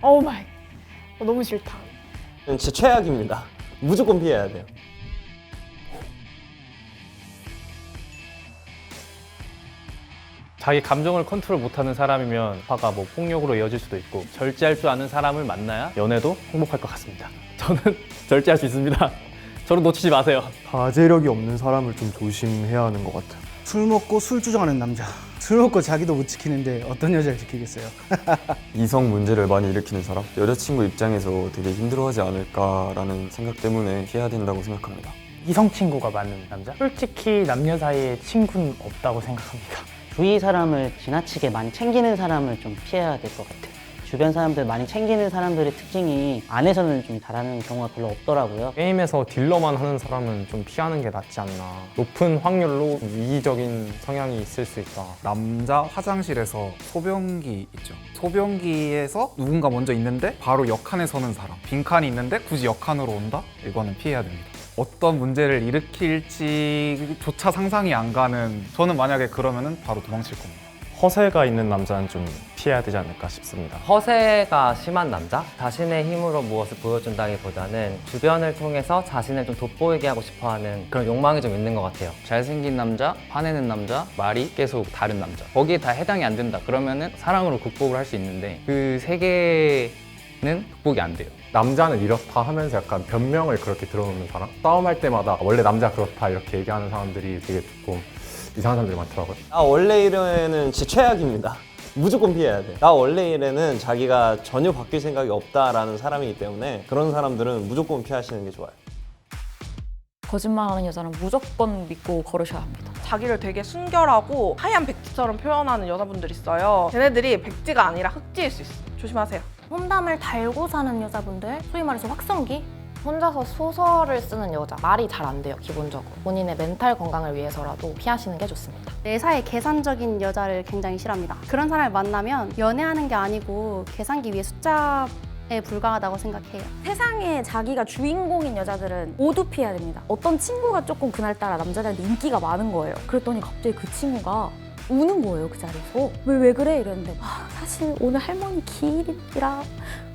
오 마이. 너무 싫다. 진짜 최악입니다. 무조건 피해야 돼요. 자기 감정을 컨트롤 못하는 사람이면 화가 뭐 폭력으로 이어질 수도 있고, 절제할 줄 아는 사람을 만나야 연애도 행복할 것 같습니다. 저는 절제할 수 있습니다. 저를 놓치지 마세요. 가제력이 없는 사람을 좀 조심해야 하는 것 같아요. 술 먹고 술 주정하는 남자. 술 먹고 자기도 못 지키는데 어떤 여자를 지키겠어요? 이성 문제를 많이 일으키는 사람? 여자친구 입장에서 되게 힘들어하지 않을까라는 생각 때문에 피해야 된다고 생각합니다. 이성 친구가 많은 남자? 솔직히 남녀 사이에 친구는 없다고 생각합니다. 주위 사람을 지나치게 많이 챙기는 사람을 좀 피해야 될 것 같아요. 주변 사람들 많이 챙기는 사람들의 특징이 안에서는 좀 잘하는 경우가 별로 없더라고요. 게임에서 딜러만 하는 사람은 좀 피하는 게 낫지 않나. 높은 확률로 이기적인 성향이 있을 수 있다. 남자 화장실에서 소변기 있죠. 소변기에서 누군가 먼저 있는데 바로 옆칸에 서는 사람. 빈칸이 있는데 굳이 옆칸으로 온다? 이거는 피해야 됩니다. 어떤 문제를 일으킬지조차 상상이 안 가는, 저는 만약에 그러면은 바로 도망칠 겁니다. 허세가 있는 남자는 좀 피해야 되지 않을까 싶습니다. 허세가 심한 남자? 자신의 힘으로 무엇을 보여준다기보다는 주변을 통해서 자신을 좀 돋보이게 하고 싶어하는 그런 욕망이 좀 있는 것 같아요. 잘생긴 남자, 화내는 남자, 말이 계속 다른 남자. 거기에 다 해당이 안 된다. 그러면은 사랑으로 극복을 할 수 있는데 그 세 개는 극복이 안 돼요. 남자는 이렇다 하면서 약간 변명을 그렇게 들어놓는 사람? 싸움할 때마다 원래 남자 그렇다 이렇게 얘기하는 사람들이 되게 조금 이상한 사람들이 많더라고요. 나 원래 이래는 진짜 최악입니다. 무조건 피해야 돼. 나 원래 이래는 자기가 전혀 바뀔 생각이 없다라는 사람이기 때문에 그런 사람들은 무조건 피하시는 게 좋아요. 거짓말하는 여자는 무조건 믿고 걸으셔야 합니다. 자기를 되게 순결하고 하얀 백지처럼 표현하는 여자분들 있어요. 걔네들이 백지가 아니라 흑지일 수 있어요. 조심하세요. 혼담을 달고 사는 여자분들, 소위 말해서 확성기? 혼자서 소설을 쓰는 여자, 말이 잘 안 돼요, 기본적으로. 본인의 멘탈 건강을 위해서라도 피하시는 게 좋습니다. 매사에 계산적인 여자를 굉장히 싫어합니다. 그런 사람을 만나면 연애하는 게 아니고 계산기 위에 숫자에 불과하다고 생각해요. 세상에 자기가 주인공인 여자들은 모두 피해야 됩니다. 어떤 친구가 조금 그날따라 남자들한테 인기가 많은 거예요. 그랬더니 갑자기 그 친구가 우는 거예요, 그 자리에서. 왜 그래? 이랬는데 사실 오늘 할머니 기일이라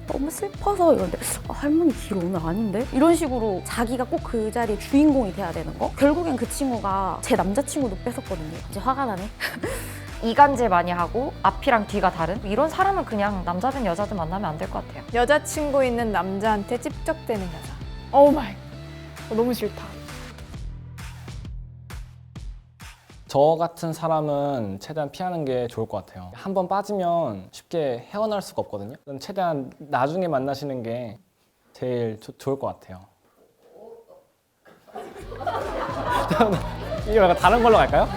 너무 슬퍼서. 이런데 할머니 기일 오늘 아닌데? 이런 식으로 자기가 꼭 그 자리의 주인공이 돼야 되는 거? 결국엔 그 친구가 제 남자친구도 뺏었거든요. 이제 화가 나네. 이간질 많이 하고 앞이랑 뒤가 다른 이런 사람은 그냥 남자든 여자든 만나면 안 될 것 같아요. 여자친구 있는 남자한테 찝적대는 여자. 오 마이. 너무 싫다. 저 같은 사람은 최대한 피하는 게 좋을 것 같아요. 한번 빠지면 쉽게 헤어날 수가 없거든요. 최대한 나중에 만나시는 게 제일 좋을 것 같아요. 이거 약간 다른 걸로 갈까요?